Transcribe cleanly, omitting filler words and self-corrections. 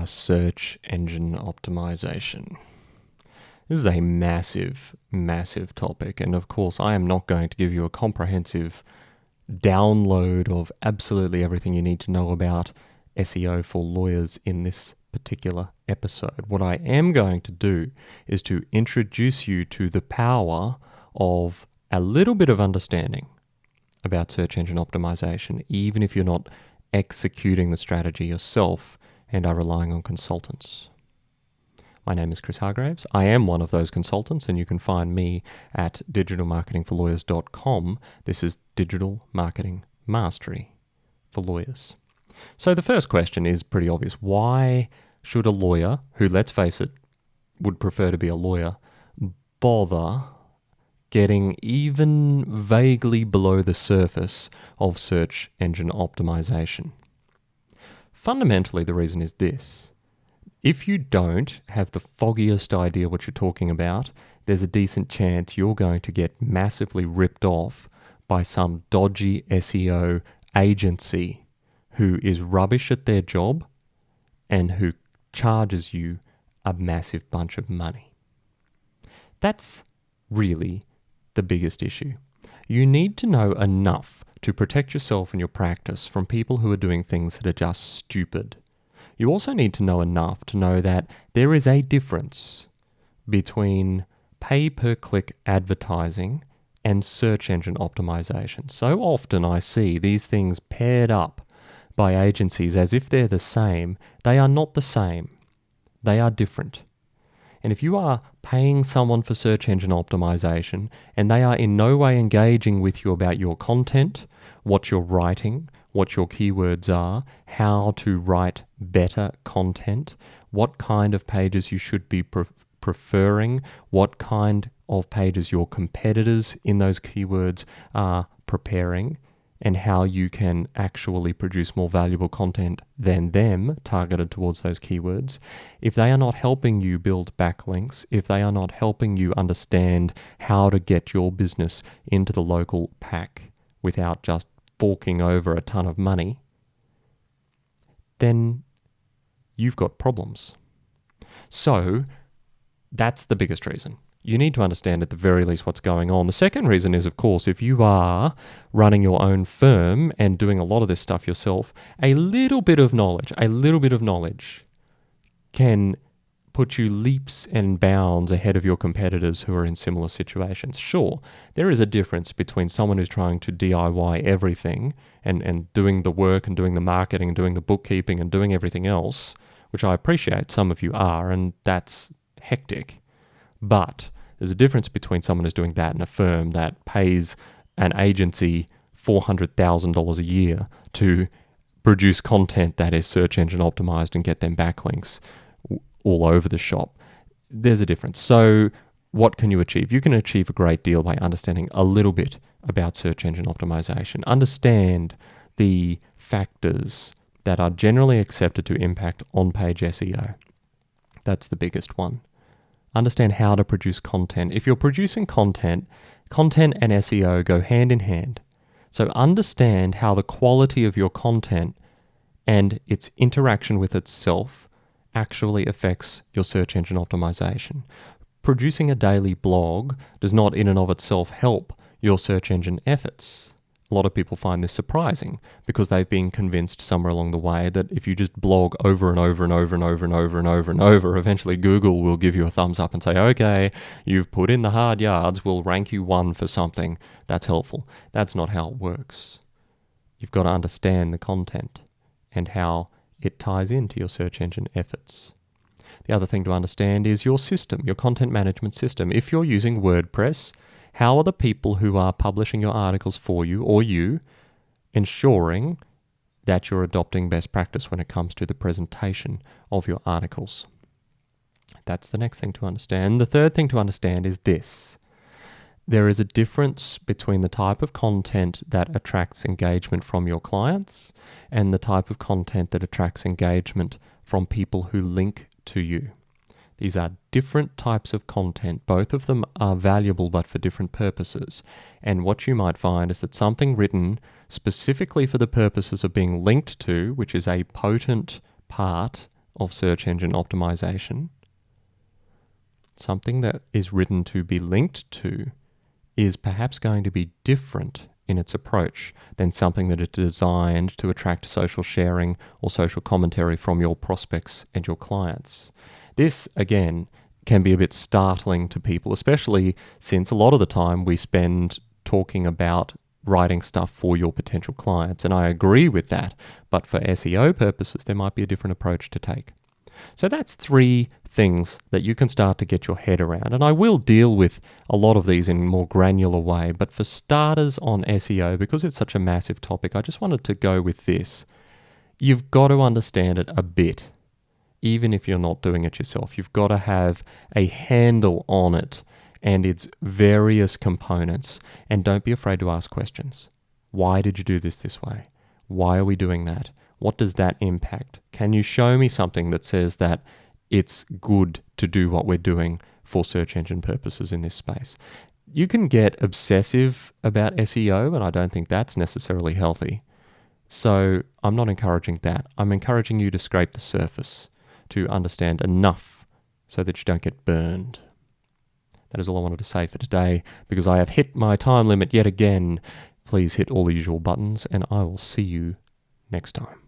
Search engine optimization. This is a massive, massive topic, and of course, I am not going to give you a comprehensive download of absolutely everything you need to know about SEO for lawyers in this particular episode. What I am going to do is to introduce you to the power of a little bit of understanding about search engine optimization, even if you're not executing the strategy yourself and are relying on consultants. My name is Chris Hargraves. I am one of those consultants, and you can find me at digitalmarketingforlawyers.com. This is Digital Marketing Mastery for Lawyers. So the first question is pretty obvious. Why should a lawyer, who, let's face it, would prefer to be a lawyer, bother getting even vaguely below the surface of search engine optimization? Fundamentally, the reason is this. If you don't have the foggiest idea what you're talking about, there's a decent chance you're going to get massively ripped off by some dodgy SEO agency who is rubbish at their job and who charges you a massive bunch of money. That's really the biggest issue. You need to know enough to protect yourself and your practice from people who are doing things that are just stupid. You also need to know enough to know that there is a difference between pay-per-click advertising and search engine optimization. So often I see these things paired up by agencies as if they're the same. They are not the same. They are different. And if you are paying someone for search engine optimization and they are in no way engaging with you about your content, what you're writing, what your keywords are, how to write better content, what kind of pages you should be preferring, what kind of pages your competitors in those keywords are preparing, and how you can actually produce more valuable content than them targeted towards those keywords. If they are not helping you build backlinks, if they are not helping you understand how to get your business into the local pack without just forking over a ton of money, then you've got problems. So that's the biggest reason. You need to understand at the very least what's going on. The second reason is, of course, if you are running your own firm and doing a lot of this stuff yourself, a little bit of knowledge can put you leaps and bounds ahead of your competitors who are in similar situations. Sure, there is a difference between someone who's trying to DIY everything and doing the work and doing the marketing and doing the bookkeeping and doing everything else, which I appreciate some of you are, and that's hectic. But there's a difference between someone who's doing that and a firm that pays an agency $400,000 a year to produce content that is search engine optimized and get them backlinks all over the shop. There's a difference. So what can you achieve? You can achieve a great deal by understanding a little bit about search engine optimization. Understand the factors that are generally accepted to impact on-page SEO. That's the biggest one. Understand how to produce content. If you're producing content and SEO go hand in hand. So understand how the quality of your content and its interaction with itself actually affects your search engine optimization. Producing a daily blog does not in and of itself help your search engine efforts. A lot of people find this surprising because they've been convinced somewhere along the way that if you just blog over and over and over and over and over and over and over, eventually Google will give you a thumbs up and say, okay, you've put in the hard yards, we'll rank you 1 for something. That's helpful. That's not how it works. You've got to understand the content and how it ties into your search engine efforts. The other thing to understand is your system, your content management system. If you're using WordPress, how are the people who are publishing your articles for you or you ensuring that you're adopting best practice when it comes to the presentation of your articles? That's the next thing to understand. The third thing to understand is this. There is a difference between the type of content that attracts engagement from your clients and the type of content that attracts engagement from people who link to you. These are different types of content. Both of them are valuable, but for different purposes. And what you might find is that something written specifically for the purposes of being linked to, which is a potent part of search engine optimization, something that is written to be linked to, is perhaps going to be different in its approach than something that is designed to attract social sharing or social commentary from your prospects and your clients. This, again, can be a bit startling to people, especially since a lot of the time we spend talking about writing stuff for your potential clients. And I agree with that, but for SEO purposes, there might be a different approach to take. So that's 3 things that you can start to get your head around. And I will deal with a lot of these in a more granular way, but for starters on SEO, because it's such a massive topic, I just wanted to go with this. You've got to understand it a bit, even if you're not doing it yourself. You've got to have a handle on it and its various components. And don't be afraid to ask questions. Why did you do this way? Why are we doing that? What does that impact? Can you show me something that says that it's good to do what we're doing for search engine purposes in this space? You can get obsessive about SEO, and I don't think that's necessarily healthy. So I'm not encouraging that. I'm encouraging you to scrape the surface, to understand enough so that you don't get burned. That is all I wanted to say for today, because I have hit my time limit yet again. Please hit all the usual buttons, and I will see you next time.